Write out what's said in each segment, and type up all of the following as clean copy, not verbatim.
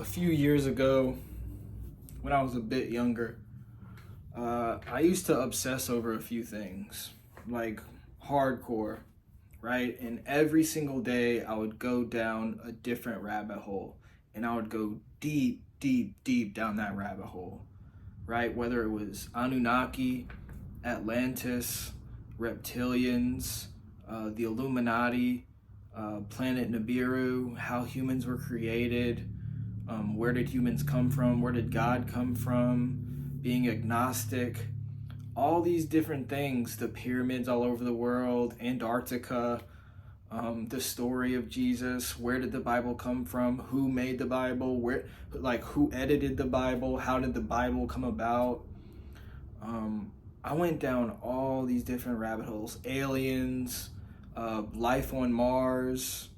few years ago, when I was a bit younger, I used to obsess over a few things, like hardcore, right? And every single day I would go down a different rabbit hole, and I would go deep, deep, deep down that rabbit hole, right? Whether it was Anunnaki, Atlantis, reptilians, the Illuminati, planet Nibiru, how humans were created, where did humans come from, where did God come from, being agnostic, all these different things, the pyramids all over the world, Antarctica, the story of Jesus, where did the Bible come from, who made the Bible, who edited the Bible, how did the Bible come about. I went down all these different rabbit holes, aliens, life on Mars,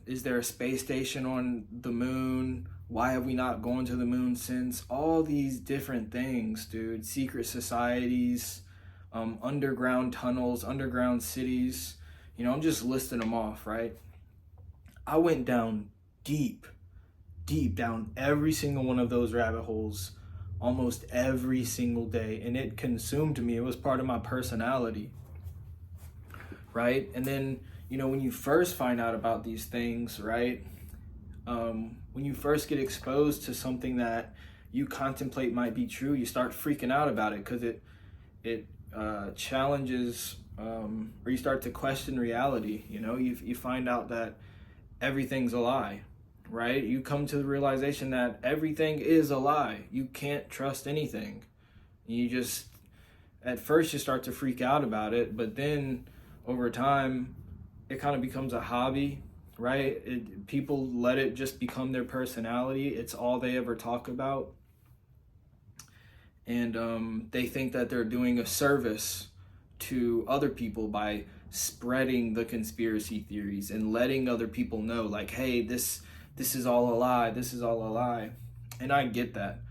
is there a space station on the moon? Why have we not gone to the moon since? All these different things, dude. Secret societies, underground tunnels, underground cities. I'm just listing them off, right? I went down deep, deep down every single one of those rabbit holes almost every single day, and it consumed me. It was part of my personality, right? And then, when you first find out about these things, right? When you first get exposed to something that you contemplate might be true, you start freaking out about it because it challenges, or you start to question reality. You find out that everything's a lie, right? You come to the realization that everything is a lie. You can't trust anything. At first you start to freak out about it, but then over time, it kind of becomes a hobby, right? People let it just become their personality. It's all they ever talk about. And they think that they're doing a service to other people by spreading the conspiracy theories and letting other people know, like, hey, this is all a lie. This is all a lie. And I get that,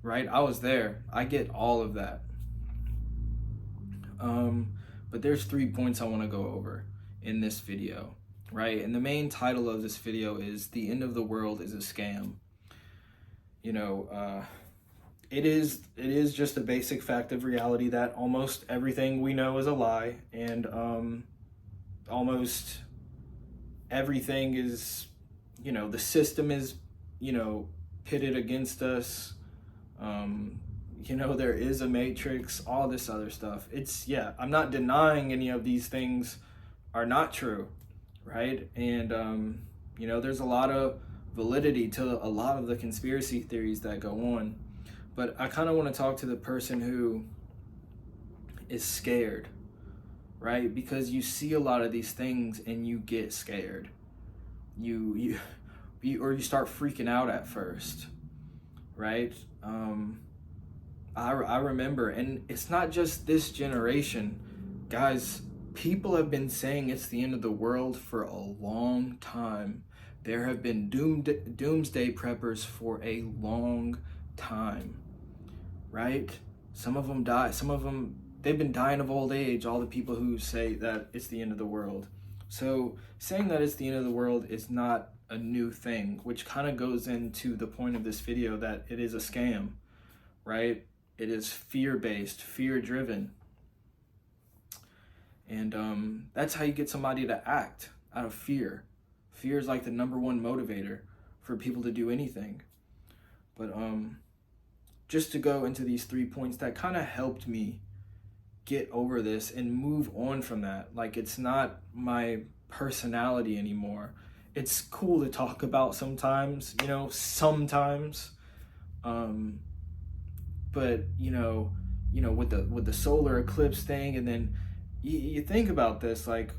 right? I was there. I get all of that. But there's 3 points I want to go over in this video, right? And the main title of this video is "The End of the World is a Scam." It is just a basic fact of reality that almost everything we know is a lie, and almost everything is, the system is, pitted against us. There is a matrix, all this other stuff. I'm not denying any of these things are not true, right? And, there's a lot of validity to a lot of the conspiracy theories that go on. But I kind of want to talk to the person who is scared, right? Because you see a lot of these things and you get scared. You start freaking out at first, right? I remember, and it's not just this generation, guys. People have been saying it's the end of the world for a long time. There have been doomsday preppers for a long time, right? Some of them die. Some of them, they've been dying of old age, all the people who say that it's the end of the world. So saying that it's the end of the world is not a new thing, which kind of goes into the point of this video, that it is a scam, right? It is fear-based, fear-driven. And that's how you get somebody to act, out of fear. Fear is like the number one motivator for people to do anything. But just to go into these 3 points that kind of helped me get over this and move on from that. Like, it's not my personality anymore. It's cool to talk about sometimes, sometimes. But with the solar eclipse thing, and then you think about this, like,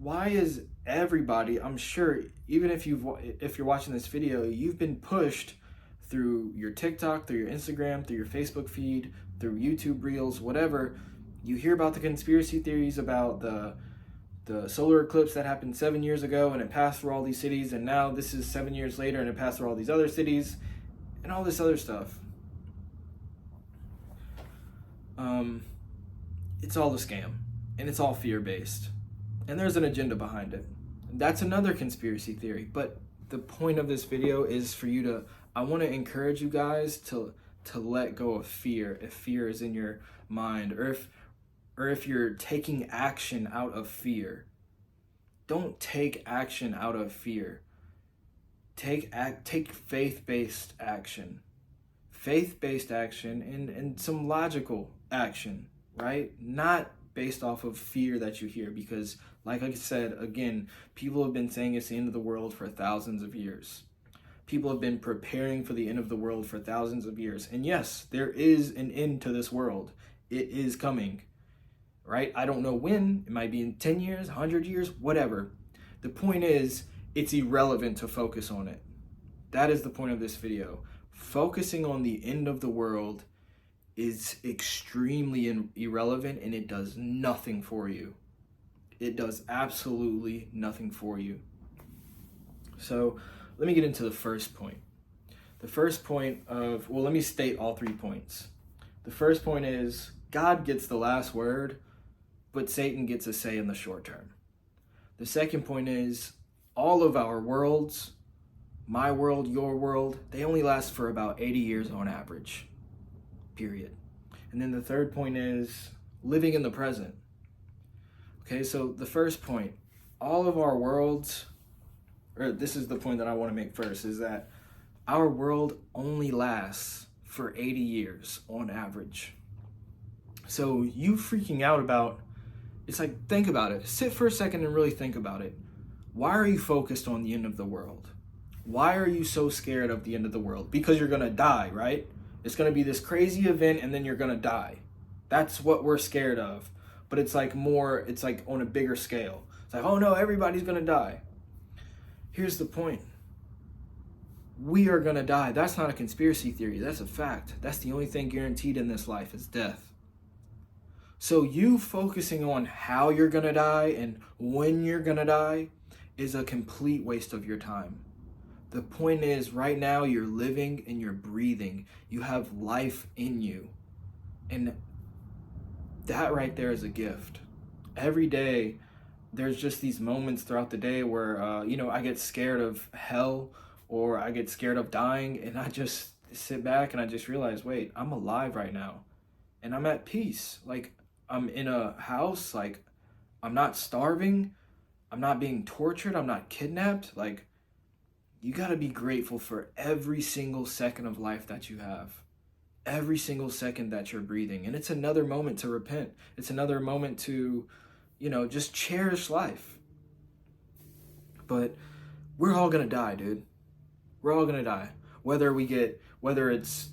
why is everybody, I'm sure, even if you're watching this video, you've been pushed through your TikTok, through your Instagram, through your Facebook feed, through YouTube Reels, whatever. You hear about the conspiracy theories about the solar eclipse that happened 7 years ago and it passed through all these cities, and now this is 7 years later and it passed through all these other cities and all this other stuff. It's all a scam, and it's all fear-based, and there's an agenda behind it. That's another conspiracy theory, but the point of this video is for you to, I want to encourage you guys to let go of fear if fear is in your mind, or if you're taking action out of fear. Don't take action out of fear. Take faith-based action. Faith-based action and some logical action, right? Not based off of fear that you hear, because like I said, again, people have been saying it's the end of the world for thousands of years. People have been preparing for the end of the world for thousands of years. And yes, there is an end to this world. It is coming, right? I don't know when. It might be in 10 years, 100 years, whatever. The point is, it's irrelevant to focus on it. That is the point of this video. Focusing on the end of the world is extremely irrelevant, and it does nothing for you. It does absolutely nothing for you. So let me get into the first point. The first point of, well, let me state all 3 points. The first point is God gets the last word, but Satan gets a say in the short term. The second point is all of our worlds, my world, your world, they only last for about 80 years on average, period. And then the third point is living in the present. Okay, so the first point, all of our worlds, or this is the point that I want to make first, is that our world only lasts for 80 years on average. So you freaking out about, it's like, think about it. Sit for a second and really think about it. Why are you focused on the end of the world? Why are you so scared of the end of the world? Because you're going to die, right? It's going to be this crazy event and then you're going to die. That's what we're scared of. But it's like on a bigger scale. It's like, oh no, everybody's going to die. Here's the point. We are going to die. That's not a conspiracy theory. That's a fact. That's the only thing guaranteed in this life is death. So you focusing on how you're going to die and when you're going to die is a complete waste of your time. The point is, right now you're living and you're breathing. You have life in you. And that right there is a gift. Every day, there's just these moments throughout the day where, I get scared of hell or I get scared of dying, and I just sit back and I just realize, wait, I'm alive right now. And I'm at peace. Like, I'm in a house, like, I'm not starving. I'm not being tortured. I'm not kidnapped. Like, you got to be grateful for every single second of life that you have. Every single second that you're breathing. And it's another moment to repent. It's another moment to, just cherish life. But we're all going to die, dude. We're all going to die. Whether it's,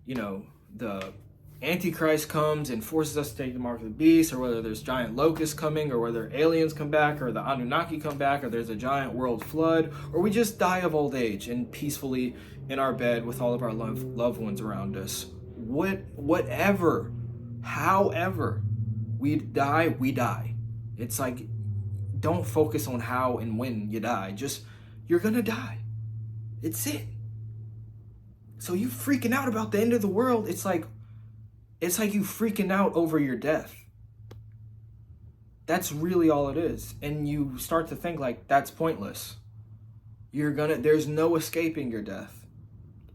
the Antichrist comes and forces us to take the mark of the beast, or whether there's giant locusts coming, or whether aliens come back, or the Anunnaki come back, or there's a giant world flood, or we just die of old age and peacefully in our bed with all of our loved ones around us. Whatever, however we die. It's like, don't focus on how and when you die. Just, you're gonna die. It's it. So you freaking out about the end of the world, it's like you freaking out over your death. That's really all it is. And you start to think like, that's pointless. There's no escaping your death.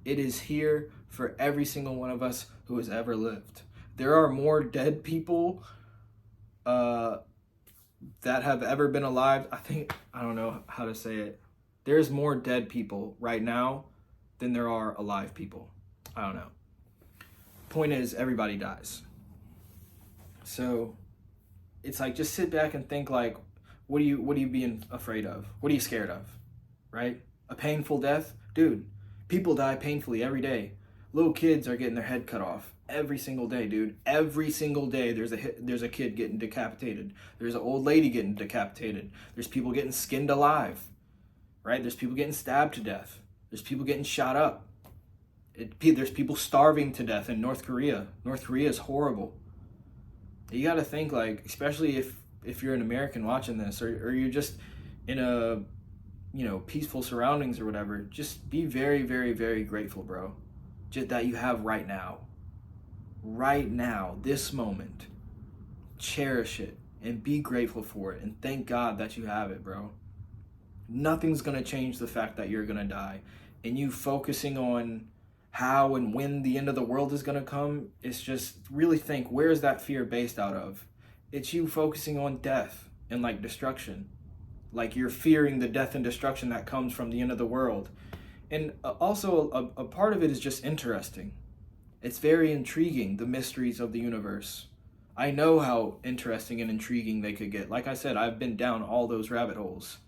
It is here for every single one of us who has ever lived. There are more dead people that have ever been alive. I don't know how to say it. There's more dead people right now than there are alive people. I don't know. Point is, everybody dies. So it's like, just sit back and think like, what are you being afraid of? What are you scared of? Right? A painful death? Dude, people die painfully every day. Little kids are getting their head cut off every single day, dude. Every single day there's a kid getting decapitated. There's an old lady getting decapitated. There's people getting skinned alive. Right? There's people getting stabbed to death. There's people getting shot up. There's people starving to death in North Korea. North Korea is horrible. You got to think, like, especially if you're an American watching this, or you're just in a, peaceful surroundings or whatever, just be very, very, very grateful, bro. Just that you have right now, this moment. Cherish it and be grateful for it and thank God that you have it, bro. nothing's going to change the fact that you're going to die. And you focusing on how and when the end of the world is going to come, it's just really think, where is that fear based out of? It's you focusing on death and like destruction. Like you're fearing the death and destruction that comes from the end of the world. And also a part of it is just interesting. It's very intriguing, the mysteries of the universe. I know how interesting and intriguing they could get. Like I said, I've been down all those rabbit holes.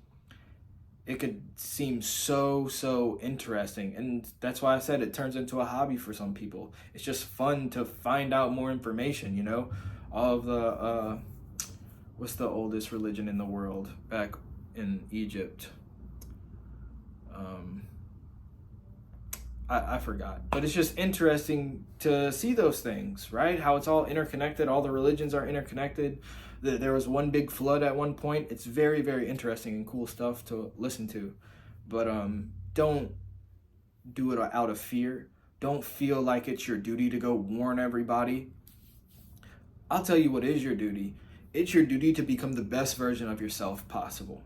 It could seem so interesting, and that's why I said it turns into a hobby for some people. It's just fun to find out more information, you know. All of the what's the oldest religion in the world back in Egypt? I forgot, but it's just interesting to see those things, right? How it's all interconnected, all the religions are interconnected. There was one big flood at one point. It's very interesting and cool stuff to listen to, but don't do it out of fear. Don't feel like it's your duty to go warn everybody. I'll tell you what is your duty. It's your duty to become the best version of yourself possible.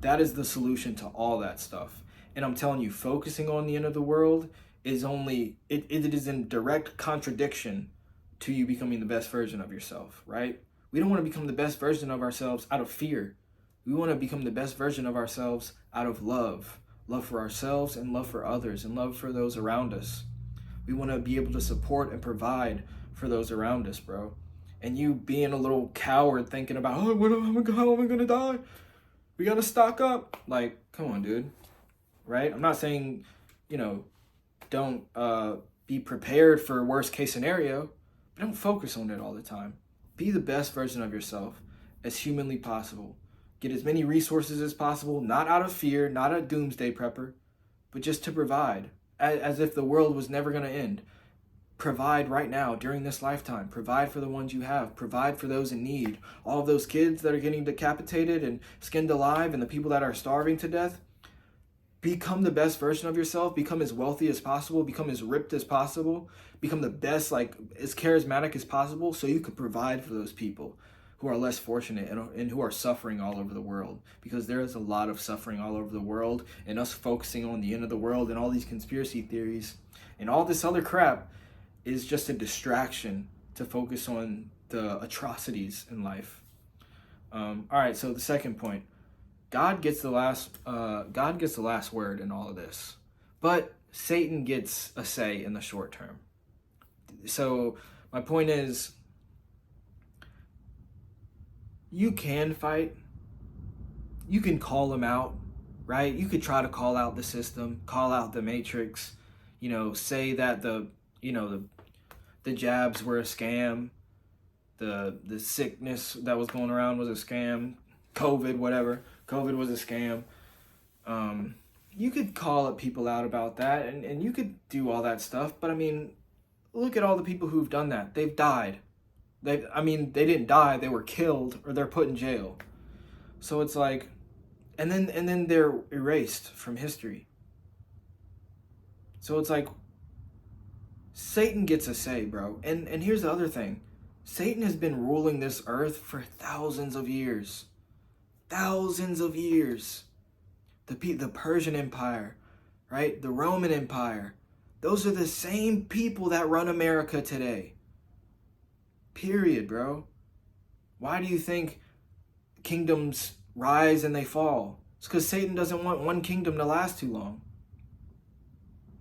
That is the solution to all that stuff. And I'm telling you, focusing on the end of the world is it is in direct contradiction to you becoming the best version of yourself, right? We don't want to become the best version of ourselves out of fear. We want to become the best version of ourselves out of love. Love for ourselves and love for others and love for those around us. We want to be able to support and provide for those around us, bro. And you being a little coward thinking about, oh, how am I going to die? We got to stock up. Like, come on, dude. Right? I'm not saying, don't be prepared for worst case scenario, but don't focus on it all the time. Be the best version of yourself as humanly possible. Get as many resources as possible, not out of fear, not a doomsday prepper, but just to provide, as if the world was never going to end. Provide right now, during this lifetime. Provide for the ones you have. Provide for those in need. All of those kids that are getting decapitated and skinned alive, and the people that are starving to death. Become the best version of yourself. Become as wealthy as possible. Become as ripped as possible. Become the best, as charismatic as possible, so you can provide for those people who are less fortunate and who are suffering all over the world. Because there is a lot of suffering all over the world, and us focusing on the end of the world and all these conspiracy theories and all this other crap is just a distraction to focus on the atrocities in life. All right, so the second point. God gets the last word in all of this, but Satan gets a say in the short term. So my point is, you can fight, you can call him out, right? You could try to call out the system, call out the matrix, say that the jabs were a scam, the sickness that was going around was a scam, COVID, whatever. COVID was a scam. You could call up people out about that, and you could do all that stuff. But I mean, look at all the people who've done that. They've died. They didn't die. They were killed or they're put in jail. So it's like, and then they're erased from history. So it's like, Satan gets a say, bro. And here's the other thing. Satan has been ruling this earth for thousands of years. Thousands of years. The Persian Empire, right? The Roman Empire. Those are the same people that run America today. Period, bro. Why do you think kingdoms rise and they fall? It's because Satan doesn't want one kingdom to last too long.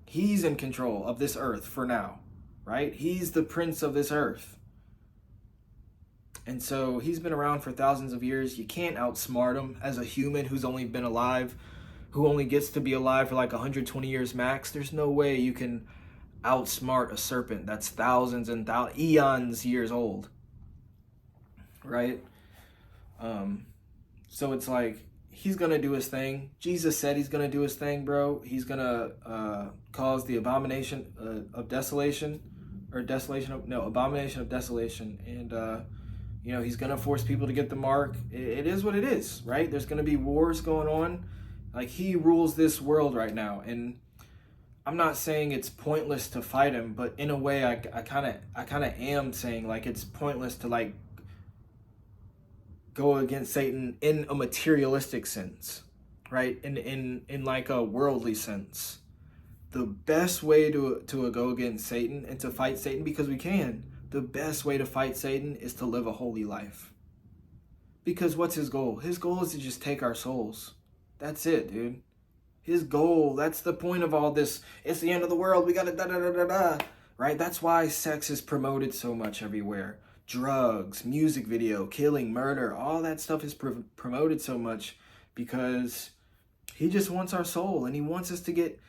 He's in control of this earth for now, right? He's the prince of this earth. And so he's been around for thousands of years. You can't outsmart him as a human who's only been alive, who only gets to be alive for like 120 years max. There's no way you can outsmart a serpent that's thousands and eons years old, right? So it's like, he's going to do his thing. Jesus said he's going to do his thing, bro. He's going to cause the abomination of desolation, abomination of desolation. And, he's going to force people to get the mark. It is what it is, right? There's going to be wars going on. Like, he rules this world right now. And I'm not saying it's pointless to fight him, but in a way, I kind of am saying, like, it's pointless to, like, go against Satan in a materialistic sense. right? In like a worldly sense. The best way to go against Satan and to fight Satan, because we can, the best way to fight Satan is to live a holy life. Because what's his goal? His goal is to just take our souls. That's it, dude. His goal, that's the point of all this. It's the end of the world. We gotta da-da-da-da-da. Right? That's why sex is promoted so much everywhere. Drugs, music video, killing, murder, all that stuff is promoted so much because he just wants our soul, and he wants us to get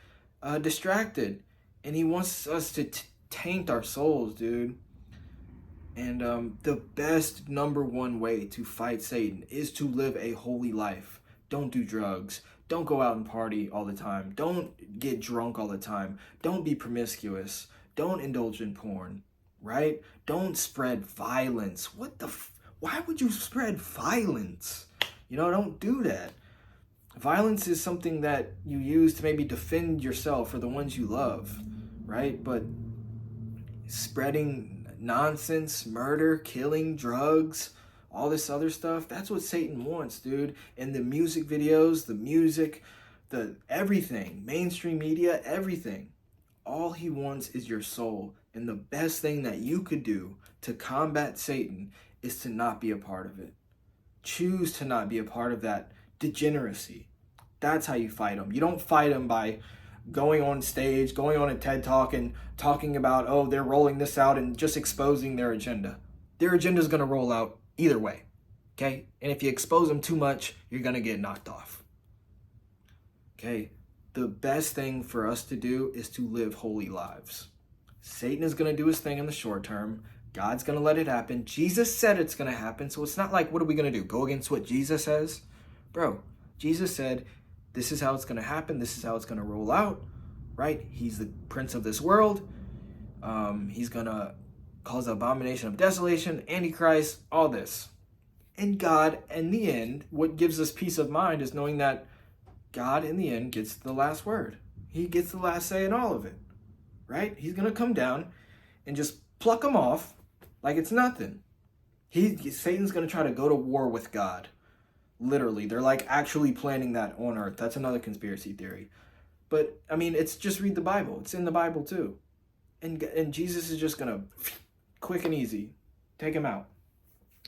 distracted, and he wants us to taint our souls, dude. And the best number one way to fight Satan is to live a holy life. Don't do drugs. Don't go out and party all the time. Don't get drunk all the time. Don't be promiscuous. Don't indulge in porn, right? Don't spread violence. Why would you spread violence? Don't do that. Violence is something that you use to maybe defend yourself or the ones you love, right? But spreading nonsense, murder, killing, drugs, all this other stuff, that's what Satan wants, dude. And the music videos, the music, the everything, mainstream media, everything. All he wants is your soul. And the best thing that you could do to combat Satan is to not be a part of it. Choose to not be a part of that degeneracy. That's how you fight him. You don't fight him by going on stage, going on a TED Talk and talking about, oh, they're rolling this out and just exposing their agenda. Their agenda is going to roll out either way, okay? And if you expose them too much, you're going to get knocked off, okay? The best thing for us to do is to live holy lives. Satan is going to do his thing in the short term. God's going to let it happen. Jesus said it's going to happen, so it's not like, what are we going to do? Go against what Jesus says? Bro, Jesus said, this is how it's going to happen. This is how it's going to roll out, right? He's the prince of this world. He's going to cause the abomination of desolation, Antichrist, all this. And God, in the end, what gives us peace of mind is knowing that God, in the end, gets the last word. He gets the last say in all of it, right? He's going to come down and just pluck them off like it's nothing. Satan's going to try to go to war with God. Literally, they're like actually planning that on earth. That's another conspiracy theory. But, I mean, it's just read the Bible. It's in the Bible, too. And Jesus is just going to, quick and easy, take him out.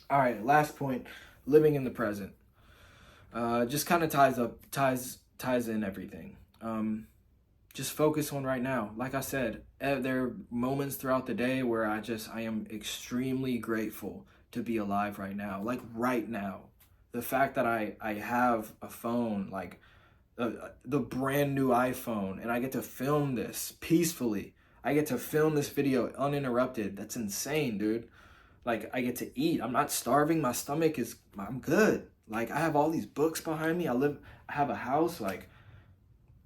All right, last point, living in the present. Just kind of ties in everything. Just focus on right now. Like I said, there are moments throughout the day where I am extremely grateful to be alive right now. Like right now. The fact that I have a phone, like the brand new iPhone, and I get to film this peacefully. I get to film this video uninterrupted. That's insane, dude. Like, I get to eat. I'm not starving. My stomach I'm good. Like, I have all these books behind me. I have a house. Like,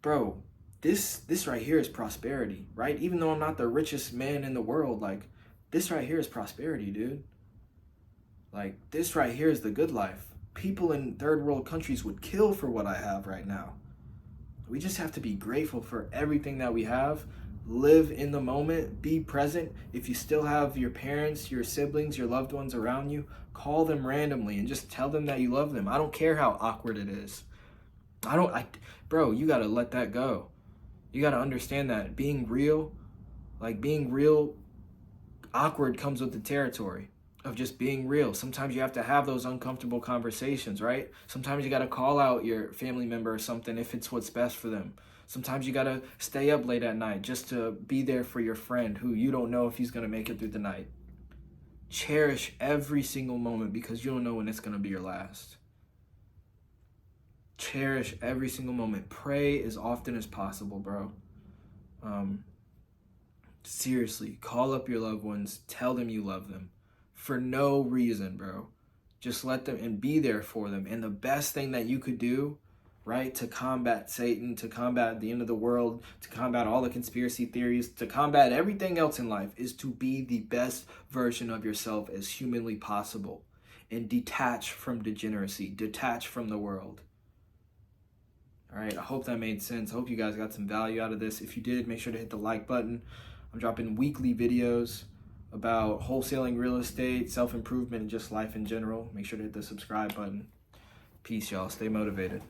bro, this right here is prosperity, right? Even though I'm not the richest man in the world, like, this right here is prosperity, dude. Like, this right here is the good life. People in third world countries would kill for what I have right now. We just have to be grateful for everything that we have. Live in the moment, be present. If you still have your parents, your siblings, your loved ones around you, call them randomly and just tell them that you love them. I don't care how awkward it is. Bro, you gotta let that go. You gotta understand that being real awkward comes with the territory of just being real. Sometimes you have to have those uncomfortable conversations, right? Sometimes you got to call out your family member or something if it's what's best for them. Sometimes you got to stay up late at night just to be there for your friend who you don't know if he's going to make it through the night. Cherish every single moment because you don't know when it's going to be your last. Cherish every single moment. Pray as often as possible, bro. Seriously, call up your loved ones. Tell them you love them. For no reason, bro. Just let them and be there for them. And the best thing that you could do, right, to combat Satan, to combat the end of the world, to combat all the conspiracy theories, to combat everything else in life is to be the best version of yourself as humanly possible and detach from degeneracy, detach from the world. All right, I hope that made sense. I hope you guys got some value out of this. If you did, make sure to hit the like button. I'm dropping weekly videos about wholesaling real estate, self-improvement, and just life in general. Make sure to hit the subscribe button. Peace, y'all. Stay motivated.